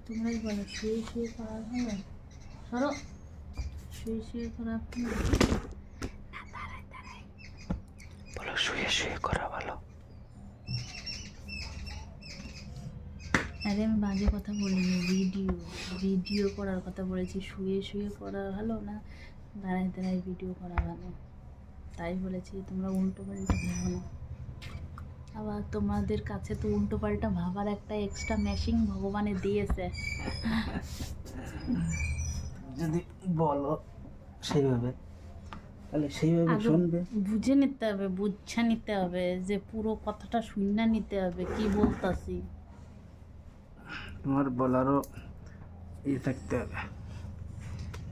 তোমরাই বলো শুয়ে শুয়ে করা ভালো? ধরো শুয়ে শুয়ে করা ভালো? বলো শুয়ে শুয়ে করা ভালো। আরে আমি বাজে কথা বলিনি, ভিডিও করার কথা বলেছি। শুয়ে শুয়ে করা ভালো না দাঁড়ায় দাঁড়ায় ভিডিও করা ভালো, তাই বলেছি। তোমরা উল্টো পাল্টা ভাবো না। আবার তোমাদের কাছে তো উল্টো পাল্টা ভাবার একটা এক্সট্রা মেশিন ভগবানে দিয়েছে। যদি বলো সেইভাবে তাহলে সেইভাবে শুনবে। বুঝে নিতে হবে, বুঝা নিতে হবে, যে পুরো কথাটা শুনে নিতে হবে কি বলতাছি। তোমার বলারও থাকতে হবে,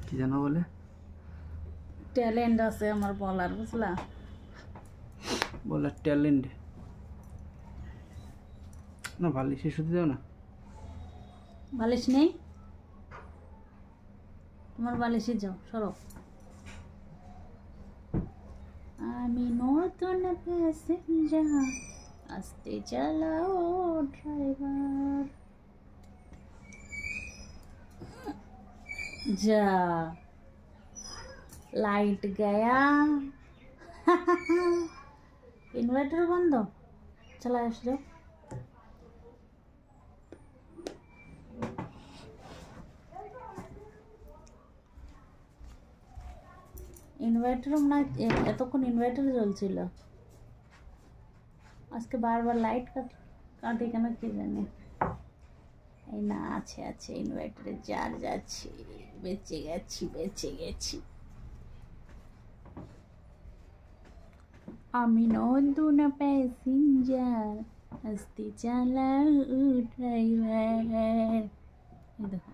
কি যেন বলে, ট্যালেন্ট আছে আমার বলার, বুঝলা? বলার ট্যালেন্ট না। বালিশে শুধু দাও না। বালিশ নেই তোমার? বালিশে যাও, সরো। আমি নতুন প্যাসেঞ্জার, আস্তে চালাও ড্রাইভার। যা লাইট গয়া। ইনভার্টার বন্ধ, চলা আসো। ইনভার্টার না, এতক্ষণ ইনভার্টার জ্বলছিল, আজকে বারবার লাইট কাটে কেন কি জানি। এই না, আছে আছে ইনভার্টারে চার্জ আছে। বেঁচে গেছি। আমি নতুন প্যাসেঞ্জার, আস্তে চালাও ড্রাইভার। দেখো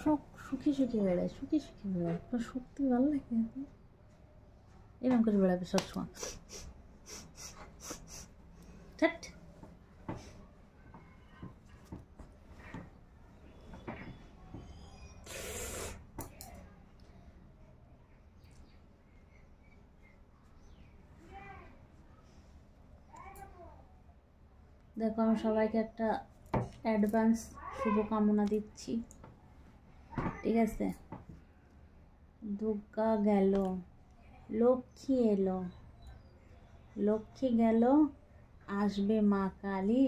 সব সুখী বেড়ায়, আপনার সত্যি ভালো লাগে। এরকম করে বেড়াবে সবসময়। দেখো আমি সবাইকে একটা অ্যাডভান্স শুভকামনা দিচ্ছি, ঠিক আছে? দুর্গা গেল, লক্ষ্মী এলো, লক্ষ্মী গেল, আসবে মা কালী।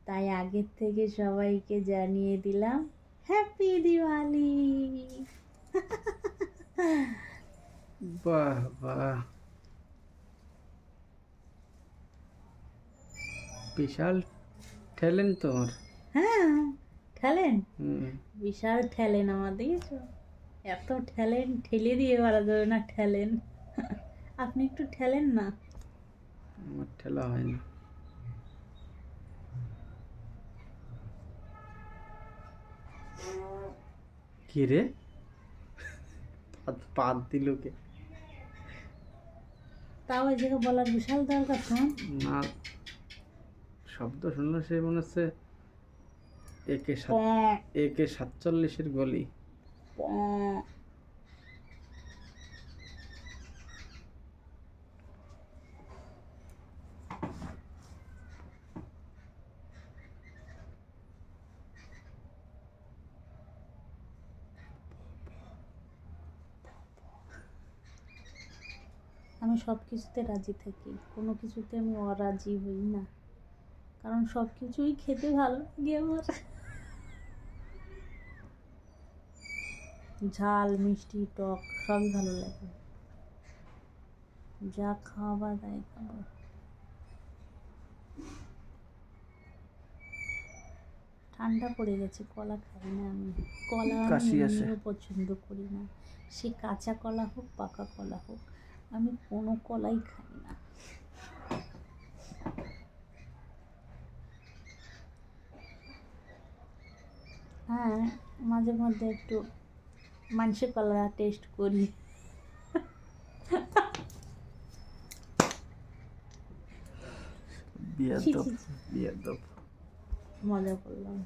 তাই আগের থেকে সবাইকে জানিয়ে দিলাম হ্যাপি দিওয়ালি। বাহ বাহ, বিশাল ট্যালেন্ট তোমার। হ্যাঁ ট্যালেন্ট, বিশাল ট্যালেন্ট আমার, দেখেছো? এত ট্যালেন্ট ঠেলে দিয়ে মারা যাবে না ট্যালেন্ট। আপনি একটু ঠেলেন না। আমার ঠেলা হয় না। কি রে, পাত দিল কে? তাও এই জায়গায় বলার বিশাল দরকার শোন না, শব্দ শুনলে সে মনে হচ্ছে একে 47-এর গলি। আমি সব কিছুতে রাজি থাকি, কোনো কিছুতে আমি অরাজি হই না, কারণ সব কিছুই খেতে ভালো লাগে আমার। ঝাল মিষ্টি টক সবই ভালো লাগে, যা খাওয়া তাই খাবো। ঠান্ডা পড়ে গেছে, কলা খাই না আমি। কলা আমি এমনিও পছন্দ করি না, সে কাঁচা কলা হোক পাকা কলা হোক, আমি কোনো কলাই খাই না। হ্যাঁ মাঝে মধ্যে একটু মানসি কলা টেস্ট করি। মজা করলাম।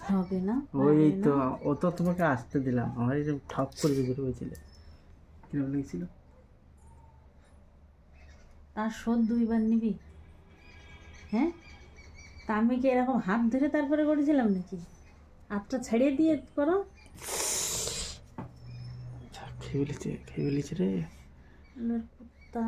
হবে না, ওই পারবে তো না। ও তো তোমাকে আসতে দিলাম, আমার এই যে ঠপ করে বেরিয়ে হয়েছিল, কিরকম লেগেছিল? তার শোধ 2 বার নিবি? হ্যাঁ, তা আমি কি এরকম হাত ধরে তারপরে করেছিলাম নাকি? হাতটা ছাড়িয়ে দিয়ে করো। খেয়ে ফেলেছে রে। কুত্তা